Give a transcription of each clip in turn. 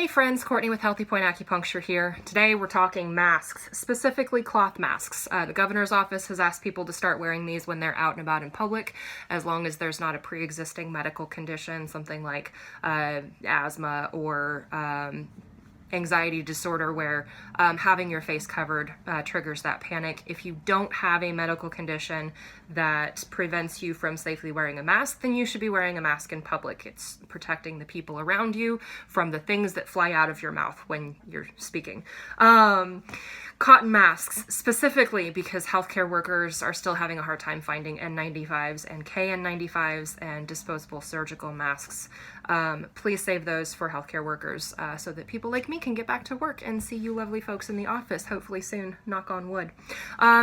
Hey friends, Courtney with Healthy Point Acupuncture here. Today we're talking masks, specifically cloth masks. The governor's office has asked people to start wearing these when they're out and about in public, as long as there's not a pre-existing medical condition, something like asthma or anxiety disorder where having your face covered triggers that panic. If you don't have a medical condition that prevents you from safely wearing a mask, then you should be wearing a mask in public. It's protecting the people around you from the things that fly out of your mouth when you're speaking. Cotton masks, specifically because healthcare workers are still having a hard time finding N95s and KN95s and disposable surgical masks. Please save those for healthcare workers so that people like me can get back to work and see you lovely folks in the office, hopefully soon, knock on wood.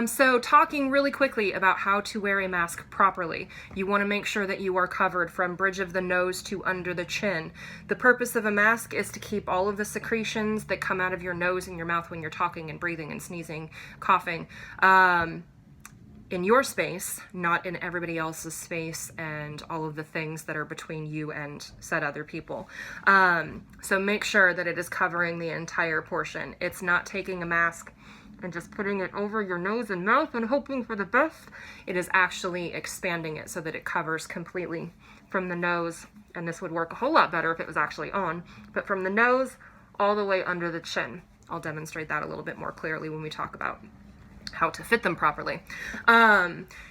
So talking really quickly about how to wear a mask properly. You want to make sure that you are covered from bridge of the nose to under the chin. The purpose of a mask is to keep all of the secretions that come out of your nose and your mouth when you're talking and breathing and sneezing, coughing, in your space, not in everybody else's space and all of the things that are between you and said other people. So make sure that it is covering the entire portion. It's not taking a mask and just putting it over your nose and mouth and hoping for the best. It is actually expanding it so that it covers completely from the nose, and this would work a whole lot better if it was actually on, but from the nose all the way under the chin. I'll demonstrate that a little bit more clearly when we talk about how to fit them properly.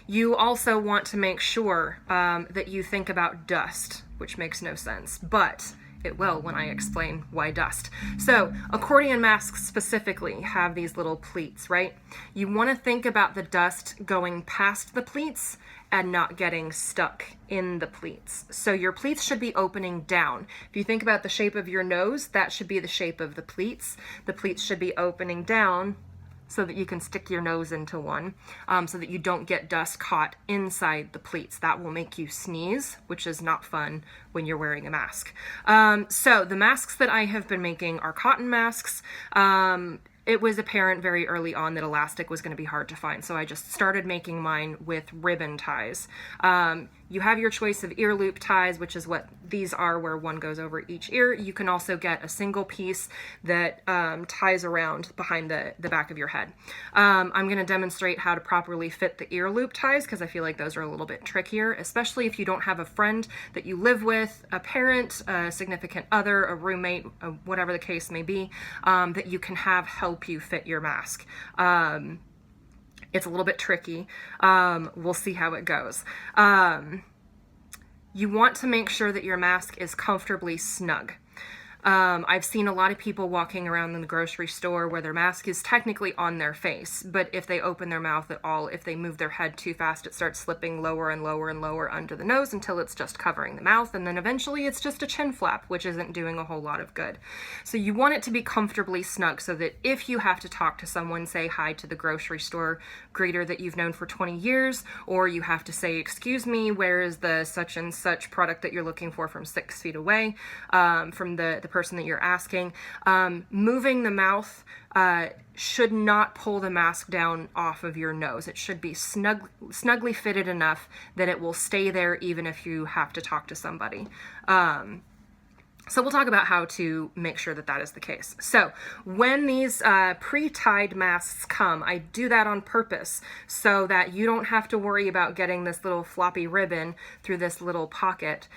You also want to make sure that you think about dust, which makes no sense, but it will when I explain why dust. So accordion masks specifically have these little pleats, right? You want to think about the dust going past the pleats and not getting stuck in the pleats. So your pleats should be opening down. If you think about the shape of your nose, that should be the shape of the pleats. The pleats should be opening down so that you can stick your nose into one, so that you don't get dust caught inside the pleats. That will make you sneeze, which is not fun when you're wearing a mask. So the masks that I have been making are cotton masks. It was apparent very early on that elastic was going to be hard to find, so I just started making mine with ribbon ties. You have your choice of ear loop ties, which is what these are, where one goes over each ear. You can also get a single piece that ties around behind the back of your head. I'm going to demonstrate how to properly fit the ear loop ties because I feel like those are a little bit trickier, especially if you don't have a friend that you live with, a parent, a significant other, a roommate, whatever the case may be, that you can have help you fit your mask. It's a little bit tricky. We'll see how it goes. You want to make sure that your mask is comfortably snug. I've seen a lot of people walking around in the grocery store where their mask is technically on their face, but if they open their mouth at all, if they move their head too fast, it starts slipping lower and lower and lower under the nose until it's just covering the mouth, and then eventually it's just a chin flap, which isn't doing a whole lot of good. So you want it to be comfortably snug so that if you have to talk to someone, say hi to the grocery store greeter that you've known for 20 years, or you have to say, excuse me, where is the such and such product that you're looking for from 6 feet away, from the person that you're asking, moving the mouth should not pull the mask down off of your nose. It should be snugly fitted enough that it will stay there even if you have to talk to somebody. So we'll talk about how to make sure that that is the case. So when these pre-tied masks come, I do that on purpose so that you don't have to worry about getting this little floppy ribbon through this little pocket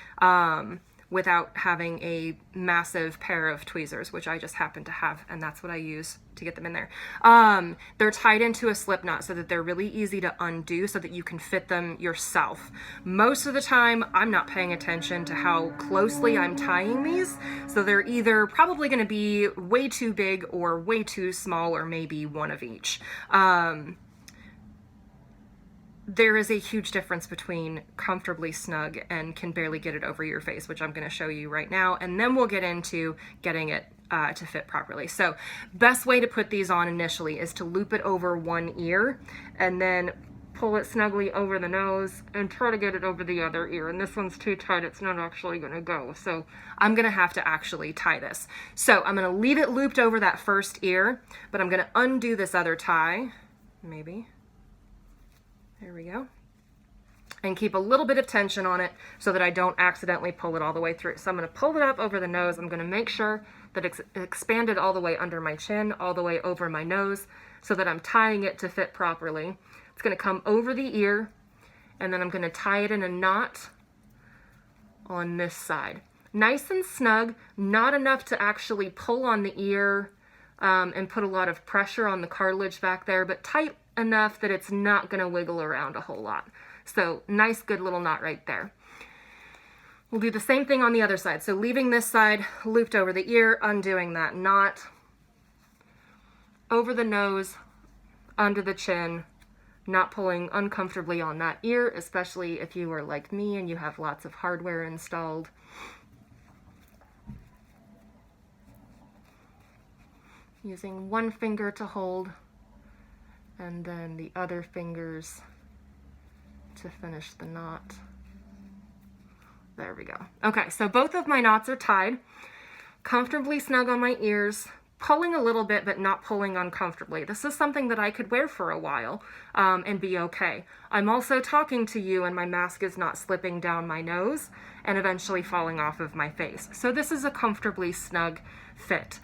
without having a massive pair of tweezers, which I just happen to have, and that's what I use to get them in there. They're tied into a slip knot so that they're really easy to undo so that you can fit them yourself. Most of the time, I'm not paying attention to how closely I'm tying these, so they're either probably gonna be way too big or way too small, or maybe one of each. There is a huge difference between comfortably snug and can barely get it over your face, which I'm going to show you right now, and then we'll get into getting it to fit properly. So best way to put these on initially is to loop it over one ear and then pull it snugly over the nose and try to get it over the other ear. And this one's too tight, it's not actually going to go. So I'm going to have to actually tie this. So I'm going to leave it looped over that first ear, but I'm going to undo this other tie, maybe. There we go. And keep a little bit of tension on it so that I don't accidentally pull it all the way through. So I'm going to pull it up over the nose. I'm going to make sure that expanded all the way under my chin, all the way over my nose, so that I'm tying it to fit properly. It's going to come over the ear, and then I'm going to tie it in a knot on this side. Nice and snug, not enough to actually pull on the ear and put a lot of pressure on the cartilage back there, but tight enough that it's not going to wiggle around a whole lot. So nice, good little knot right there. We'll do the same thing on the other side. So leaving this side looped over the ear, undoing that knot, over the nose, under the chin, not pulling uncomfortably on that ear, especially if you are like me and you have lots of hardware installed. Using one finger to hold, and then the other fingers to finish the knot. There we go. Okay, so both of my knots are tied, comfortably snug on my ears, pulling a little bit, but not pulling uncomfortably. This is something that I could wear for a while and be okay. I'm also talking to you and my mask is not slipping down my nose and eventually falling off of my face. So this is a comfortably snug fit.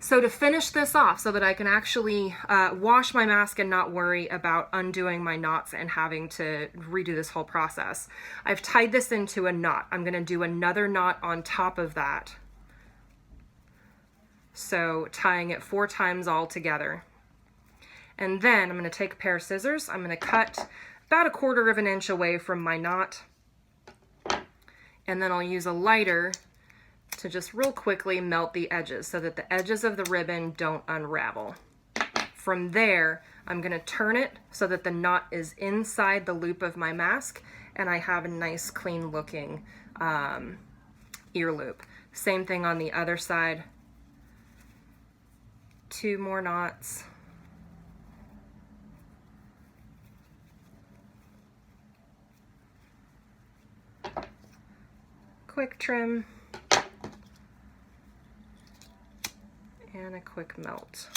So to finish this off so that I can actually wash my mask and not worry about undoing my knots and having to redo this whole process, I've tied this into a knot. I'm going to do another knot on top of that. So tying it 4 times all together. And then I'm going to take a pair of scissors. I'm going to cut about 1/4 of an inch away from my knot. And then I'll use a lighter to just real quickly melt the edges so that the edges of the ribbon don't unravel. From there, I'm going to turn it so that the knot is inside the loop of my mask and I have a nice clean looking ear loop. Same thing on the other side. 2 more knots. Quick trim. And a quick melt.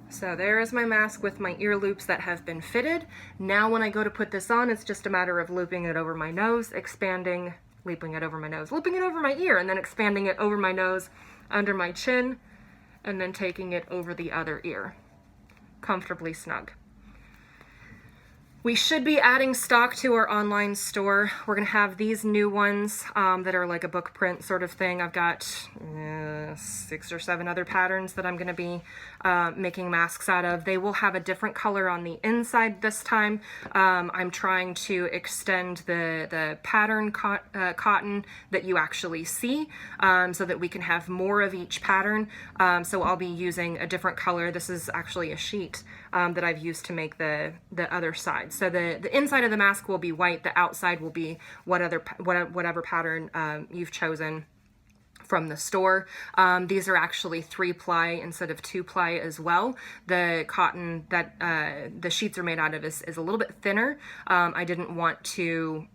So there is my mask with my ear loops that have been fitted. Now when I go to put this on, it's just a matter of looping it over my nose, expanding, looping it over my nose, looping it over my ear, and then expanding it over my nose, under my chin, and then taking it over the other ear. Comfortably snug. We should be adding stock to our online store. We're going to have these new ones that are like a book print sort of thing. I've got 6 or 7 other patterns that I'm going to be making masks out of. They will have a different color on the inside this time. I'm trying to extend the pattern cotton that you actually see so that we can have more of each pattern. So I'll be using a different color. This is actually a sheet that I've used to make the other side. So the inside of the mask will be white, the outside will be whatever pattern you've chosen from the store. These are actually 3-ply instead of 2-ply as well. The cotton that the sheets are made out of is a little bit thinner. I didn't want to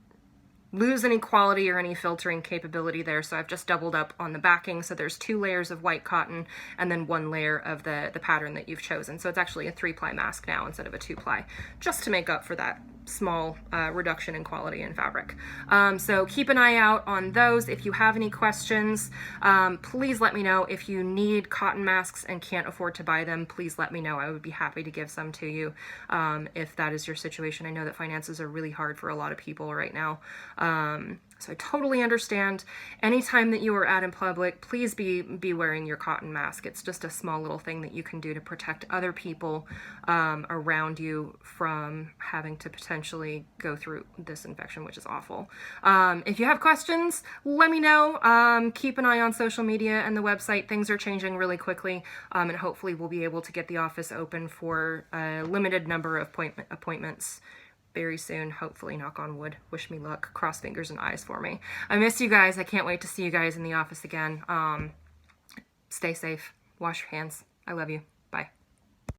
lose any quality or any filtering capability there, so I've just doubled up on the backing. So there's 2 layers of white cotton and then 1 layer of the pattern that you've chosen. So it's actually a 3-ply mask now instead of a 2-ply, just to make up for that small reduction in quality in fabric. So keep an eye out on those. If you have any questions, please let me know. If you need cotton masks and can't afford to buy them, please let me know. I would be happy to give some to you if that is your situation. I know that finances are really hard for a lot of people right now. So I totally understand. Anytime that you are out in public, please be wearing your cotton mask. It's just a small little thing that you can do to protect other people around you from having to potentially go through this infection, which is awful. If you have questions, let me know. Keep an eye on social media and the website. Things are changing really quickly, and hopefully we'll be able to get the office open for a limited number of appointments very soon, hopefully, knock on wood. Wish me luck. Cross fingers and eyes for me. I miss you guys. I can't wait to see you guys in the office again. Stay safe. Wash your hands. I love you. Bye.